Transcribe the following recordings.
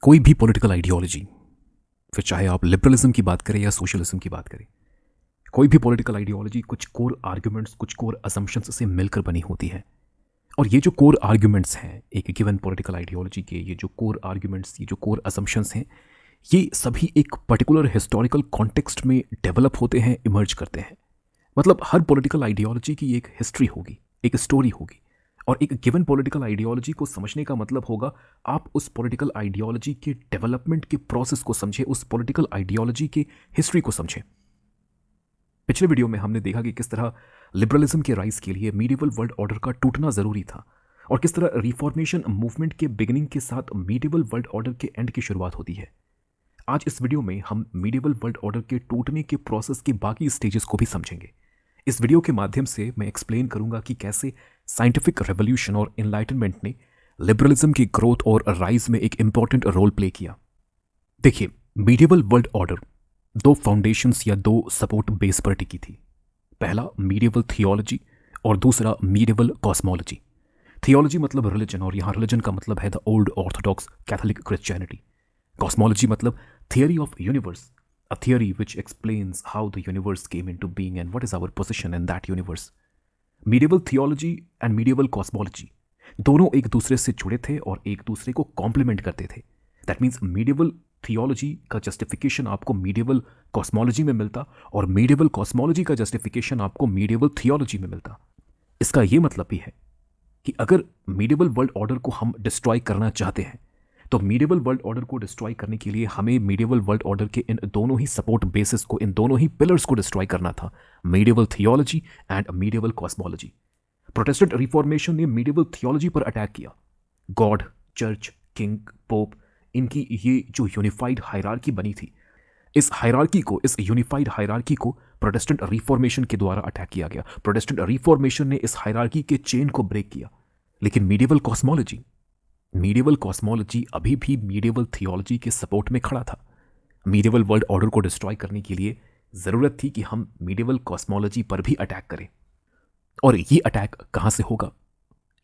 कोई भी political ideology, फिर चाहे आप लिबरलिज्म की बात करें या सोशलिज्म की बात करें, कोई भी पॉलिटिकल आइडियोलॉजी कुछ कोर आर्ग्यूमेंट्स, कुछ कोर असम्पशंस से मिलकर बनी होती है। और ये जो कोर आर्ग्यूमेंट्स हैं एक गिवन पॉलिटिकल आइडियोलॉजी के, ये जो कोर आर्ग्यूमेंट्स, ये जो कोर असम्पशंस हैं, ये सभी एक पर्टिकुलर हिस्टोरिकल कॉन्टेक्स्ट में डेवलप होते हैं, इमर्ज करते हैं। मतलब हर पॉलिटिकल आइडियोलॉजी की एक हिस्ट्री होगी, एक स्टोरी होगी, और एक गिवन पॉलिटिकल आइडियोलॉजी को समझने का मतलब होगा आप उस पॉलिटिकल आइडियोलॉजी के डेवलपमेंट के प्रोसेस को समझें, उस पॉलिटिकल आइडियोलॉजी के हिस्ट्री को समझें। पिछले वीडियो में हमने देखा कि किस तरह लिबरलिज्म के राइज के लिए मीडिएवल वर्ल्ड ऑर्डर का टूटना ज़रूरी था, और किस तरह रिफॉर्मेशन मूवमेंट के बिगिनिंग के साथ मीडिएवल वर्ल्ड ऑर्डर के एंड की शुरुआत होती है। आज इस वीडियो में हम मीडिएवल वर्ल्ड ऑर्डर के टूटने के प्रोसेस के बाकी स्टेजेस को भी समझेंगे। इस वीडियो के माध्यम से मैं एक्सप्लेन करूंगा कि कैसे साइंटिफिक रेवोल्यूशन और एनलाइटनमेंट ने लिबरलिज्म की ग्रोथ और राइज में एक इंपॉर्टेंट रोल प्ले किया। देखिए, मीडिएवल वर्ल्ड ऑर्डर दो फाउंडेशंस या दो सपोर्ट बेस पर टिकी थी। पहला मीडिएवल थियोलॉजी और दूसरा मीडिएवल कॉस्मोलॉजी। थियोलॉजी मतलब रिलीजन, और यहाँ रिलीजन का मतलब है the old orthodox Catholic Christianity. Cosmology मतलब theory of universe, a theory which explains how the universe came into being and what is our position in that universe. Medieval theology and medieval cosmology दोनों एक दूसरे से जुड़े थे और एक दूसरे को कॉम्प्लीमेंट करते थे। दैट मीन्स मीडिएवल थियोलॉजी का जस्टिफिकेशन आपको मीडिएवल कॉस्मोलॉजी में मिलता और मीडिएवल कॉस्मोलॉजी का जस्टिफिकेशन आपको मीडिएवल थियोलॉजी में मिलता। इसका यह मतलब भी है कि अगर मीडिएवल वर्ल्ड ऑर्डर को हम डिस्ट्रॉय करना चाहते हैं तो मीडिएवल वर्ल्ड ऑर्डर को डिस्ट्रॉय करने के लिए हमें मीडिएवल वर्ल्ड ऑर्डर के इन दोनों ही सपोर्ट बेसिस को, इन दोनों ही पिलर्स को डिस्ट्रॉय करना था, medieval theology and medieval cosmology. Protestant reformation ने मीडिएवल थियोलॉजी पर अटैक किया। गॉड, चर्च, किंग, पोप, इनकी ये जो यूनिफाइड हायरार्की बनी थी, इस हायरार्की को, इस यूनिफाइड हायरार्की को प्रोटेस्टेंट रिफॉर्मेशन के द्वारा अटैक किया गया। प्रोटेस्टेंट रिफॉर्मेशन ने इस हायरार्की के चेन को ब्रेक किया। लेकिन मीडिएवल कॉस्मोलॉजी अभी भी मीडिएवल थियोलॉजी के सपोर्ट में खड़ा था। मीडिएवल वर्ल्ड ऑर्डर को डिस्ट्रॉय करने के लिए ज़रूरत थी कि हम मीडिएवल कॉस्मोलॉजी पर भी अटैक करें। और ये अटैक कहाँ से होगा?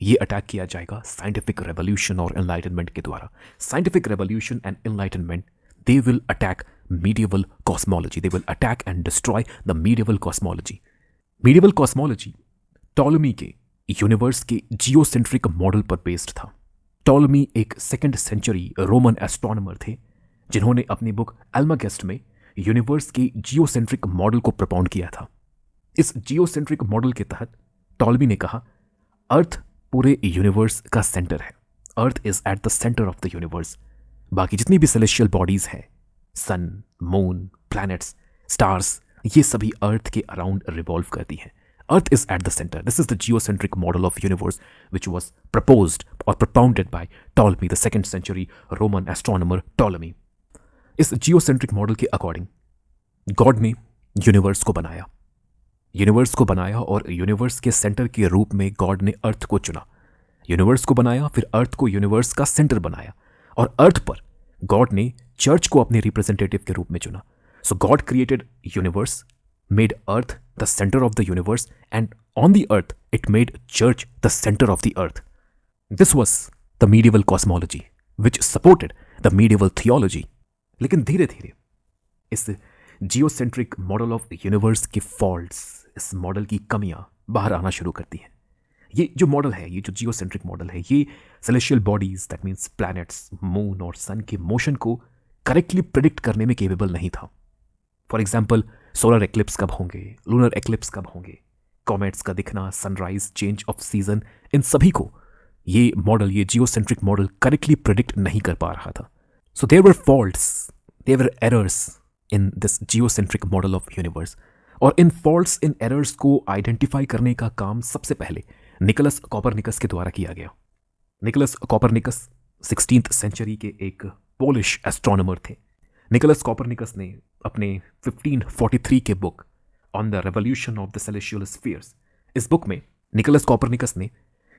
ये अटैक किया जाएगा साइंटिफिक रेवोल्यूशन और एनलाइटनमेंट के द्वारा। Scientific revolution and enlightenment, they will attack medieval cosmology, they will attack and destroy the medieval cosmology. Medieval cosmology Ptolemy के यूनिवर्स के जियोसेंट्रिक मॉडल पर बेस्ड था। टॉलमी एक 2nd सेंचुरी रोमन एस्ट्रोनॉमर थे जिन्होंने अपनी बुक एल्मागेस्ट में यूनिवर्स के जियोसेंट्रिक मॉडल को प्रपोंड किया था। इस जियोसेंट्रिक मॉडल के तहत टॉलमी ने कहा, अर्थ पूरे यूनिवर्स का सेंटर है। Earth is at the centre of the universe. बाकी जितनी भी सेलेस्टियल बॉडीज हैं, सन, मून, प्लैनेट्स, स्टार्स, ये सभी अर्थ के अराउंड रिवॉल्व करती हैं। Earth is at the center. This is the geocentric model of universe which was proposed or propounded by Ptolemy, the 2nd century Roman astronomer Ptolemy. इस geocentric model के according God ने universe को बनाया और universe के centre के रूप में गॉड ने अर्थ को चुना। यूनिवर्स को बनाया, फिर अर्थ को यूनिवर्स का सेंटर बनाया, और अर्थ पर गॉड ने चर्च को अपने रिप्रेजेंटेटिव के रूप में चुना। So God created universe, made earth the center of the universe, and on the earth it made church the center of the earth. This was the medieval cosmology which supported the medieval theology. लेकिन धीरे धीरे इस geocentric model of universe के faults, इस model की कमियां बाहर आना शुरू करती हैं। ये जो मॉडल है, ये जो जियोसेंट्रिक मॉडल है, ये celestial bodies, that means planets, moon और सन के मोशन को करेक्टली प्रिडिक्ट करने में केपेबल नहीं था। फॉर एग्जाम्पल, सोलर एक्लिप्स कब होंगे, लूनर एक्लिप्स कब होंगे, कॉमेट्स का दिखना, सनराइज, चेंज ऑफ सीजन, इन सभी को ये मॉडल, ये जियोसेंट्रिक मॉडल करेक्टली प्रिडिक्ट नहीं कर पा रहा था। So there were faults, there were errors in this geocentric model of universe. और इन फॉल्ट्स, इन एरर्स को आइडेंटिफाई करने का काम सबसे पहले निकोलस कॉपरनिकस के द्वारा किया गया। निकोलस कॉपरनिकस 16th सेंचुरी के एक पोलिश एस्ट्रोनॉमर थे। निकोलस कॉपरनिकस ने अपने 1543 के book on the revolution of the celestial spheres, इस बुक में निकोलस कॉपरनिकस ने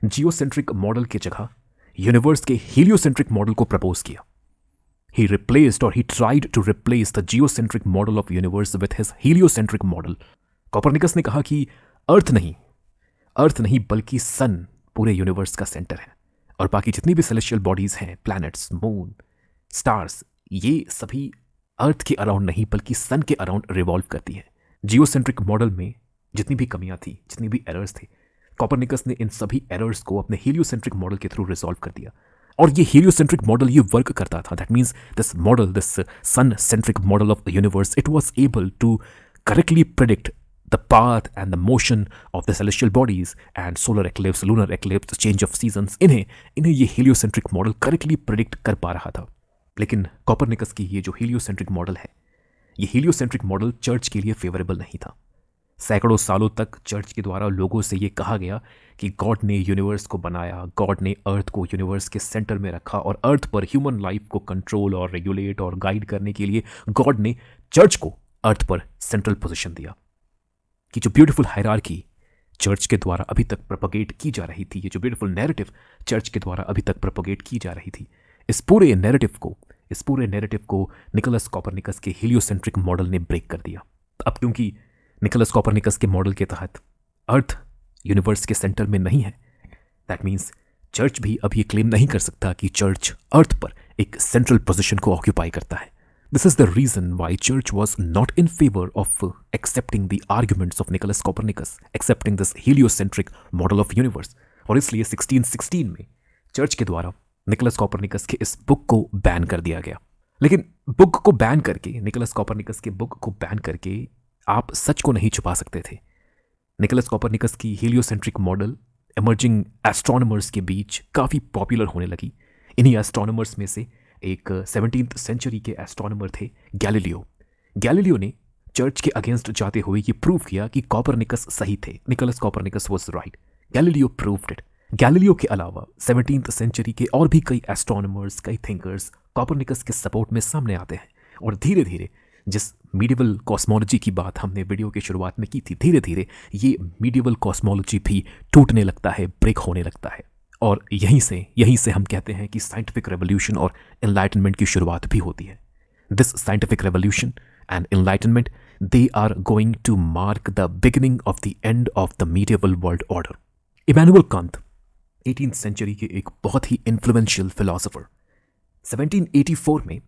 जियोसेंट्रिक मॉडल की जगह यूनिवर्स के हीलियोसेंट्रिक मॉडल को प्रपोज किया। ही रिप्लेस्ड और he tried to replace the geocentric model of universe with his heliocentric model. Copernicus ने कहा कि अर्थ नहीं बल्कि सन पूरे यूनिवर्स का सेंटर है, और बाकी जितनी भी सेलेस्टियल बॉडीज हैं, प्लैनेट्स, मून, स्टार्स, ये सभी अर्थ के अराउंड नहीं बल्कि सन के अराउंड रिवॉल्व करती हैं। जियोसेंट्रिक मॉडल में जितनी भी कमियां थी, जितनी भी एरर्स थे, कोपरनिकस ने इन सभी एरर्स को अपने हीलियोसेंट्रिक मॉडल के थ्रू रिजॉल्व कर दिया। और ये हीलियोसेंट्रिक मॉडल ये वर्क करता था। That means this model, this sun centric model of the universe, it was able to correctly predict the path and the motion of the celestial bodies and solar eclipse, lunar eclipse, change of seasons, इन्हें ये heliocentric model correctly predict कर पा रहा था। लेकिन Copernicus की ये जो हीलियोसेंट्रिक मॉडल है, ये हीलियोसेंट्रिक मॉडल चर्च के लिए फेवरेबल नहीं था। सैकड़ों सालों तक चर्च के द्वारा लोगों से ये कहा गया कि गॉड ने यूनिवर्स को बनाया, गॉड ने अर्थ को यूनिवर्स के सेंटर में रखा और अर्थ पर ह्यूमन लाइफ को कंट्रोल और रेगुलेट और गाइड करने के लिए गॉड ने चर्च को अर्थ पर सेंट्रल पोजीशन दिया। कि जो ब्यूटीफुल हायरार्की चर्च के द्वारा अभी तक प्रोपगेट की जा रही थी, ये जो ब्यूटीफुल नैरेटिव चर्च के द्वारा अभी तक प्रोपगेट की जा रही थी, इस पूरे नैरेटिव को निकोलस कोपरनिकस के हीलियोसेंट्रिक मॉडल ने ब्रेक कर दिया। अब क्योंकि निकोलस कोपरनिकस के मॉडल के तहत अर्थ यूनिवर्स के सेंटर में नहीं है, दैट मीन्स चर्च भी अब ये क्लेम नहीं कर सकता कि चर्च अर्थ पर एक सेंट्रल पोजीशन को ऑक्यूपाई करता है। This is the reason why church was not in favor of accepting the arguments of Nicholas Copernicus, accepting this heliocentric model of universe. और इसलिए 1616 में चर्च के द्वारा निकोलस कोपरनिकस के इस बुक को बैन कर दिया गया। लेकिन बुक को बैन करके, निकोलस कोपरनिकस के बुक को बैन करके आप सच को नहीं छुपा सकते थे। निकोलस कोपरनिकस की हीलियोसेंट्रिक मॉडल इमर्जिंग एस्ट्रोनॉमर्स के बीच काफ़ी पॉपुलर होने लगी। इन्हीं एस्ट्रोनॉमर्स में से एक 17th सेंचुरी के एस्ट्रोनॉमर थे गैलीलियो। गैलीलियो ने चर्च के अगेंस्ट जाते हुए ये प्रूव किया कि कोपरनिकस सही थे, Nicholas Copernicus was right. Galileo proved it. Galileo के अलावा 17th सेंचुरी के और भी कई एस्ट्रोनॉमर्स, कई थिंकर्स कोपरनिकस के सपोर्ट में सामने आते हैं और धीरे धीरे जिस मीडिवल कॉस्मोलॉजी की बात हमने वीडियो की शुरुआत में की थी, धीरे धीरे ये मीडिवल कॉस्मोलॉजी भी टूटने लगता है, ब्रेक होने लगता है। और यहीं से हम कहते हैं कि साइंटिफिक रेवोल्यूशन और एनलाइटनमेंट की शुरुआत भी होती है। This scientific revolution and enlightenment, they are going to mark the beginning of the end of the medieval world order. Immanuel Kant 18th century के एक बहुत ही इन्फ्लुएंशियल फिलोसोफर। 1784 में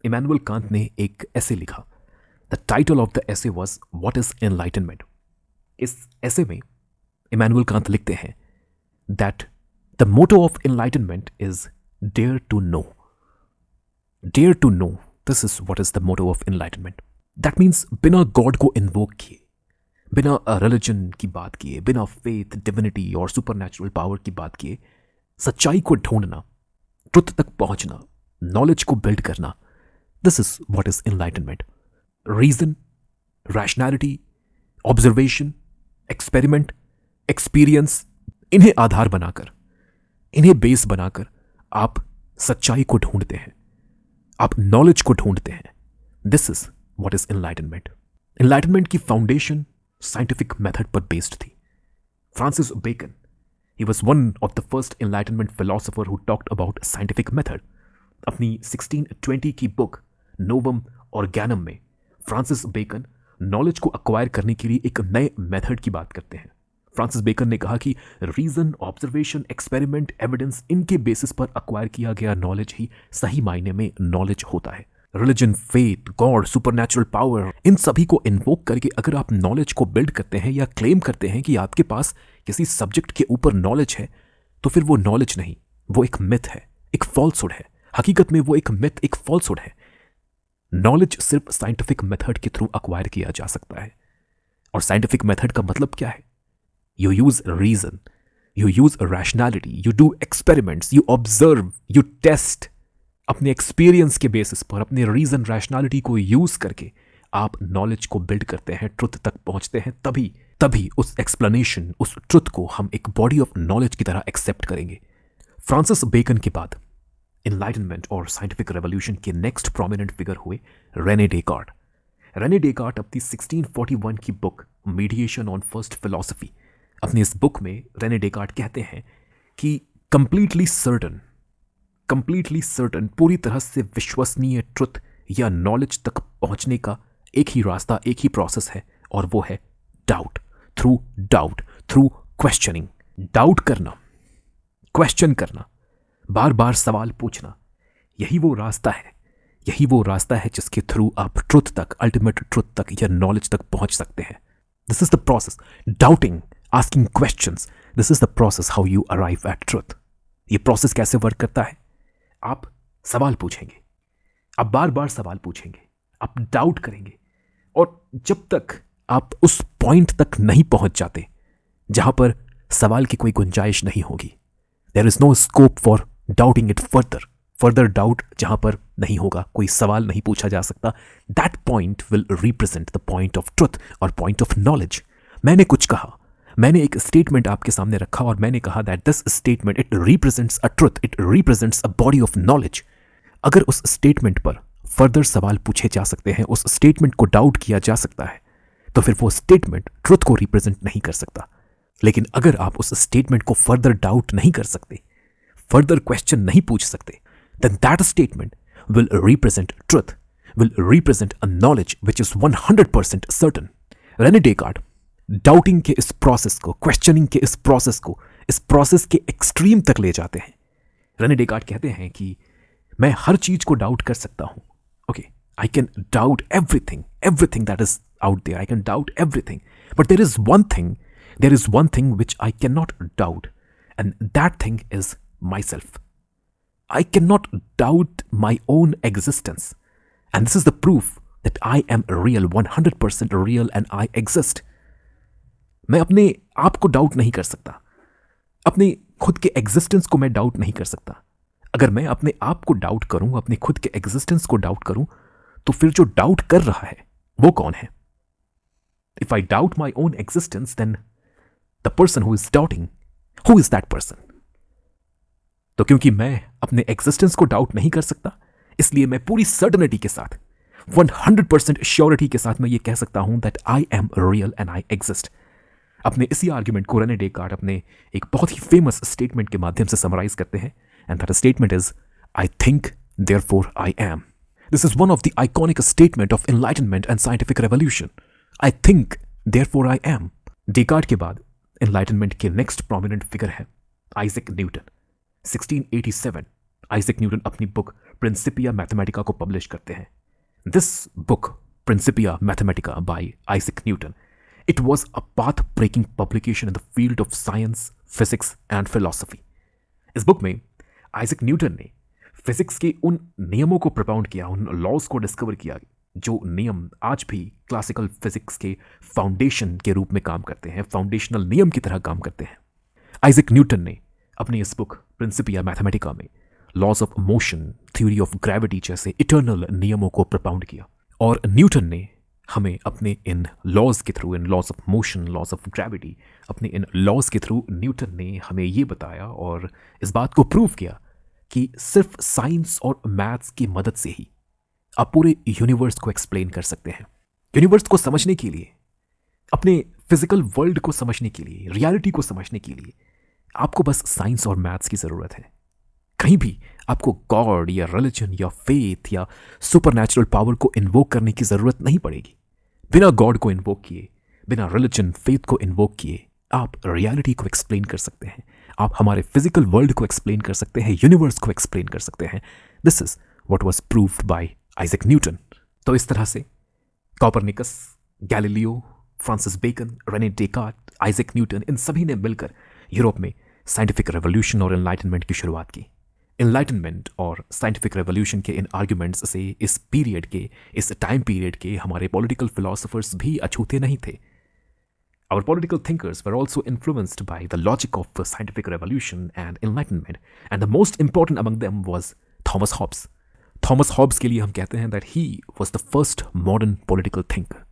इमैनुअल कांत ने एक ऐसे लिखा। द टाइटल ऑफ द ऐसे was what is enlightenment. इस ऐसे में इमैनुअल कांत लिखते हैं that The motto of enlightenment is dare to know. Dare to know. This is what is the motto of enlightenment. That means बिना God को invoke किए, बिना रिलीजन की बात किए, बिना फेथ, डिविनिटी और सुपरनैचुरल पावर की बात किए, सच्चाई को ढूंढना, ट्रुथ तक पहुंचना, नॉलेज को बिल्ड करना, this is what is enlightenment. Reason, rationality, observation, experiment, experience, इन्हें आधार बनाकर, इन्हें बेस बनाकर आप सच्चाई को ढूंढते हैं, आप नॉलेज को ढूंढते हैं। This is what is enlightenment. Enlightenment की फाउंडेशन साइंटिफिक मेथड पर बेस्ड थी। Francis Bacon, he was one of the first enlightenment philosopher who talked about scientific method. अपनी 1620 की बुक नोवम ऑर्गैनम में फ्रांसिस बेकन नॉलेज को acquire करने के लिए एक नए मेथड की बात करते हैं। फ्रांसिस बेकन ने कहा कि रीजन, ऑब्जर्वेशन, एक्सपेरिमेंट, एविडेंस, इनके बेसिस पर अक्वायर किया गया नॉलेज ही सही मायने में नॉलेज होता है। Religion, faith, God, supernatural power, इन सभी को इन्वोक करके अगर आप नॉलेज को बिल्ड करते हैं या क्लेम करते हैं कि आपके पास किसी सब्जेक्ट के ऊपर नॉलेज है, तो फिर वो नॉलेज नहीं, वो एक मिथ है, एक फॉल्सहुड है। हकीकत में वो एक मिथ, एक फॉल्सहुड है। नॉलेज सिर्फ साइंटिफिक मेथड के थ्रू अक्वायर किया जा सकता है। और साइंटिफिक मेथड का मतलब क्या है? You use reason, you use rationality, you do experiments, you observe, you test. अपने एक्सपीरियंस के बेसिस पर, अपने रीजन, रैशनैलिटी को यूज करके आप नॉलेज को बिल्ड करते हैं, ट्रुथ तक पहुंचते हैं। तभी उस एक्सप्लेनेशन, उस ट्रुथ को हम एक बॉडी ऑफ नॉलेज की तरह एक्सेप्ट करेंगे। फ्रांसिस बेकन के बाद एनलाइटनमेंट और साइंटिफिक रेवोल्यूशन के नेक्स्ट प्रोमिनेंट फिगर हुए रेने डेकार्ट। रेने डेकार्ट अपनी 1641 की book mediation on first philosophy, अपनी इस बुक में रेने डेकार्ट कहते हैं कि कंप्लीटली सर्टन, पूरी तरह से विश्वसनीय ट्रुथ या नॉलेज तक पहुंचने का एक ही रास्ता, एक ही प्रोसेस है, और वो है डाउट, थ्रू यही वो रास्ता है, यही वो रास्ता है जिसके थ्रू आप ट्रुथ तक, अल्टीमेट ट्रुथ तक या नॉलेज तक पहुंच सकते हैं। This is the process, doubting, asking questions, this is the process how you arrive at truth. ये प्रोसेस कैसे वर्क करता है? आप सवाल पूछेंगे, आप बार बार सवाल पूछेंगे, आप डाउट करेंगे, और जब तक आप उस पॉइंट तक नहीं पहुंच जाते जहां पर सवाल की कोई गुंजाइश नहीं होगी, there is no scope for doubting it further doubt जहां पर नहीं होगा, कोई सवाल नहीं पूछा जा सकता, that point will represent the point of truth और पॉइंट ऑफ नॉलेज। मैंने कुछ कहा, मैंने एक स्टेटमेंट आपके सामने रखा और मैंने कहा that this statement it represents a truth, it represents a body of knowledge. अगर उस स्टेटमेंट पर फर्दर सवाल पूछे जा सकते हैं, उस स्टेटमेंट को डाउट किया जा सकता है, तो फिर वो स्टेटमेंट ट्रुथ को रिप्रेजेंट नहीं कर सकता। लेकिन अगर आप उस स्टेटमेंट को फर्दर डाउट नहीं कर सकते, फर्दर क्वेश्चन नहीं पूछ सकते, then that statement will represent truth, will represent a knowledge which is 100% certain. Rene Descartes doubting के इस प्रोसेस को, क्वेश्चनिंग के इस प्रोसेस के एक्सट्रीम तक ले जाते हैं। रेने डेकार्ट कहते हैं कि मैं हर चीज को डाउट कर सकता हूं। Okay, I can doubt everything that is out there, I can doubt everything, but there is one thing which I can not doubt, and that thing is myself. I cannot doubt my own existence. And this is the proof that I am real, 100% real, and I exist. मैं अपने आप को doubt नहीं कर सकता, अपने खुद के एग्जिस्टेंस को मैं डाउट नहीं कर सकता। अगर मैं अपने आप को डाउट करूं, अपने खुद के एग्जिस्टेंस को डाउट करूं, तो फिर जो डाउट कर रहा है वो कौन है? If I doubt my own existence, then the person who is doubting, who is that person? तो क्योंकि मैं अपने एग्जिस्टेंस को डाउट नहीं कर सकता, इसलिए मैं पूरी सर्टेनिटी के साथ, 100% श्योरिटी के साथ मैं ये कह सकता हूं that I am real and I exist. अपने इसी आर्ग्यूमेंट को रेने डेकार्ट अपने एक बहुत ही फेमस स्टेटमेंट के माध्यम से समराइज करते हैं, and that statement is I think therefore I am. This is one of the iconic statement of enlightenment and scientific revolution. I think therefore I am. Descartes के बाद एनलाइटनमेंट के next prominent figure है Isaac Newton. 1687 Isaac Newton अपनी book Principia Mathematica को publish करते हैं। This book Principia Mathematica by Isaac Newton, it was a path breaking publication in the field of science, physics and philosophy. इस book में Isaac Newton ने physics के उन नियमों को प्रपाउंड किया, उन लॉज को डिस्कवर किया जो नियम आज भी क्लासिकल फिजिक्स के फाउंडेशन के रूप में काम करते हैं, फाउंडेशनल नियम की तरह काम करते हैं। आइजैक न्यूटन ने अपनी इस बुक प्रिंसिपिया मैथमेटिका में laws of motion, theory of gravity जैसे इटर्नल नियमों को प्रपाउंड किया, और न्यूटन ने हमें अपने इन लॉज के थ्रू, इन laws of motion, laws of gravity, अपने इन लॉज के थ्रू न्यूटन ने हमें ये बताया और इस बात को प्रूव किया कि सिर्फ साइंस और मैथ्स की मदद से ही आप पूरे यूनिवर्स को एक्सप्लेन कर सकते हैं। यूनिवर्स को समझने के लिए, अपने फिजिकल वर्ल्ड को समझने के लिए, रियलिटी को समझने के लिए आपको बस साइंस और मैथ्स की जरूरत है। कहीं भी आपको गॉड या रिलीजन या फेथ या सुपरनैचुरल पावर को इन्वोक करने की जरूरत नहीं पड़ेगी। बिना गॉड को इन्वोक किए, बिना रिलीजन, फेथ को इन्वोक किए आप रियलिटी को एक्सप्लेन कर सकते हैं, आप हमारे फिजिकल वर्ल्ड को एक्सप्लेन कर सकते हैं, यूनिवर्स को एक्सप्लेन कर सकते हैं। This is what was proved by Isaac Newton. तो इस तरह से Copernicus, Galileo, Francis Bacon, Rene Descartes, Isaac Newton, इन सभी ने मिलकर यूरोप में साइंटिफिक रेवोल्यूशन और एनलाइटनमेंट की शुरुआत की। एनलाइटनमेंट और साइंटिफिक रेवोल्यूशन के इन आर्ग्यूमेंट्स से इस पीरियड के, इस टाइम पीरियड के हमारे पॉलिटिकल फिलोसोफर्स भी अछूते नहीं थे। Our political thinkers were also influenced by the logic of the scientific revolution and enlightenment, and the most important among them was Thomas Hobbes. Thomas Hobbes के लिए हम कहते हैं that he was the first modern political thinker.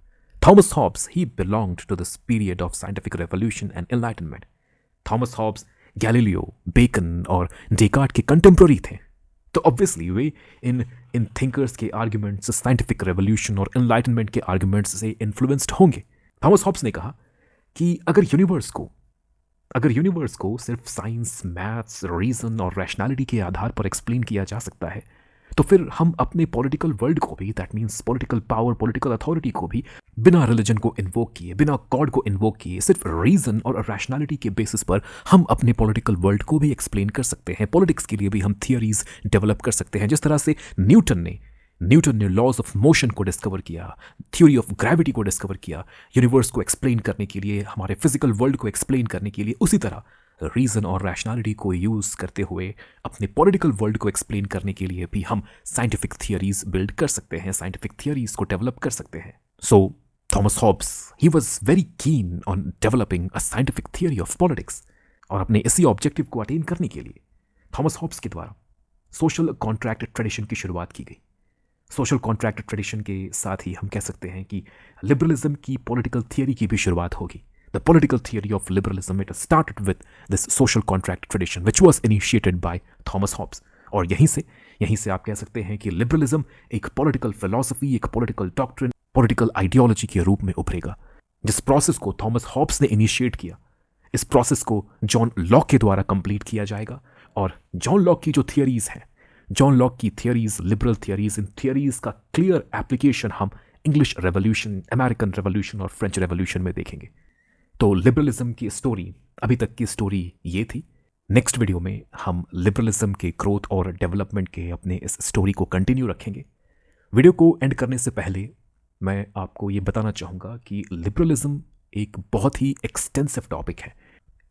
Thomas Hobbes, he belonged to this period of scientific revolution and enlightenment. Thomas Hobbes, Galileo, Bacon और Descartes के contemporary थे, तो obviously वे इन thinkers के आर्ग्यूमेंट्स, साइंटिफिक रेवोल्यूशन और enlightenment के arguments से influenced होंगे। Thomas Hobbes ने कहा कि अगर यूनिवर्स को सिर्फ साइंस, मैथ्स, रीजन और रैशनैलिटी के आधार पर एक्सप्लेन किया जा सकता है, तो फिर हम अपने पॉलिटिकल वर्ल्ड को भी, that means political power, political authority को भी बिना रिलीजन को इन्वोक किए, बिना गॉड को इन्वोक किए, सिर्फ रीजन और रैशनैलिटी के बेसिस पर हम अपने पॉलिटिकल वर्ल्ड को भी एक्सप्लेन कर सकते हैं। पॉलिटिक्स के लिए भी हम थियरीज डेवलप कर सकते हैं। जिस तरह से न्यूटन ने लॉज ऑफ मोशन को डिस्कवर किया, थ्योरी ऑफ ग्रेविटी को डिस्कवर किया यूनिवर्स को एक्सप्लेन करने के लिए, हमारे फिजिकल वर्ल्ड को एक्सप्लेन करने के लिए, उसी तरह रीजन और रैशनैलिटी को यूज करते हुए अपने पॉलिटिकल वर्ल्ड को एक्सप्लेन करने के लिए भी हम साइंटिफिक थियरीज बिल्ड कर सकते हैं, साइंटिफिक थियरीज को डेवलप कर सकते हैं। So Thomas Hobbes, he was very keen on developing a scientific theory of politics, और अपने इसी ऑब्जेक्टिव को अटेन करने के लिए थॉमस हॉब्स के द्वारा सोशल कॉन्ट्रैक्ट ट्रेडिशन की शुरुआत की गई। सोशल कॉन्ट्रैक्ट ट्रेडिशन के साथ ही हम कह सकते हैं कि लिबरलिज्म की पॉलिटिकल थियरी की भी शुरुआत होगी। The political theory of liberalism, it started with this social contract tradition, which was initiated by Thomas Hobbes. और यहीं से आप कह सकते हैं कि लिबरलिज्म एक पॉलिटिकल फिलॉसफी, एक पॉलिटिकल डॉक्ट्रिन, पॉलिटिकल आइडियोलॉजी के रूप में उभरेगा। जिस प्रोसेस को थॉमस हॉब्स ने इनिशिएट किया, इस प्रोसेस को जॉन लॉक के द्वारा कंप्लीट किया जाएगा। और जॉन लॉक की जो थियरीज हैं, जॉन लॉक की थियरीज, लिबरल थियरीज, इन थियरीज का क्लियर एप्लीकेशन हम इंग्लिश रेवोल्यूशन, अमेरिकन रेवोल्यूशन और फ्रेंच रेवोल्यूशन में देखेंगे। तो लिबरलिज्म की स्टोरी, अभी तक की स्टोरी ये थी। नेक्स्ट वीडियो में हम लिबरलिज्म के ग्रोथ और डेवलपमेंट के अपने इस स्टोरी को कंटिन्यू रखेंगे। वीडियो को एंड करने से पहले मैं आपको ये बताना चाहूँगा कि लिबरलिज्म एक बहुत ही एक्सटेंसिव टॉपिक है,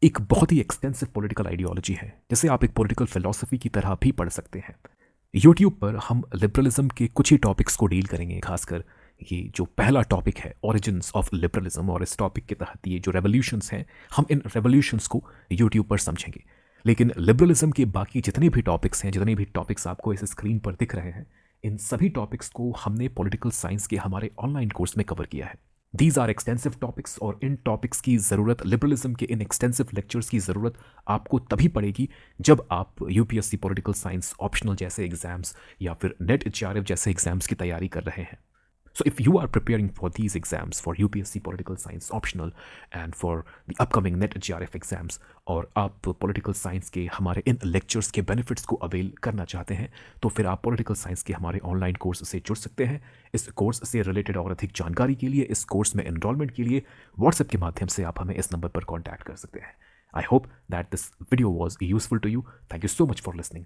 एक बहुत ही एक्सटेंसिव पॉलिटिकल आइडियोलॉजी है, जिसे आप एक पॉलिटिकल फिलॉसफी की तरह भी पढ़ सकते हैं। यूट्यूब पर हम लिबरलिज्म के कुछ ही टॉपिक्स को डील करेंगे, खासकर ये जो पहला टॉपिक है ओरिजिन्स ऑफ लिबरलिज्म, और इस टॉपिक के तहत ये जो रेवोल्यूशंस हैं, हम इन रेवोल्यूशंस को यूट्यूब पर समझेंगे। लेकिन लिबरलिज्म के बाकी जितने भी टॉपिक्स हैं, जितने भी टॉपिक्स आपको इस स्क्रीन पर दिख रहे हैं, इन सभी टॉपिक्स को हमने पॉलिटिकल साइंस के हमारे ऑनलाइन कोर्स में कवर किया है। दीज आर एक्सटेंसिव टॉपिक्स, और इन टॉपिक्स की ज़रूरत, लिबरलिज्म के इन एक्सटेंसिव लेक्चर्स की ज़रूरत आपको तभी पड़ेगी जब आप यूपीएससी पॉलिटिकल साइंस ऑप्शनल जैसे एग्जाम्स या फिर नेट एचआरएफ जैसे एग्जाम्स की तैयारी कर रहे हैं। So if you are preparing for these exams, for UPSC Political Science Optional and for the upcoming NET GRF exams, और आप पॉलिटिकल साइंस के हमारे इन लेक्चर्स के बेनिफिट्स को अवेल करना चाहते हैं, तो फिर आप पॉलिटिकल साइंस के हमारे ऑनलाइन कोर्स से जुड़ सकते हैं। इस कोर्स से रिलेटेड और अधिक जानकारी के लिए, इस कोर्स में एनरोलमेंट के लिए व्हाट्सएप के माध्यम से आप हमें इस नंबर पर कॉन्टैक्ट कर सकते हैं। I hope that this video was useful to you. Thank you so much for listening.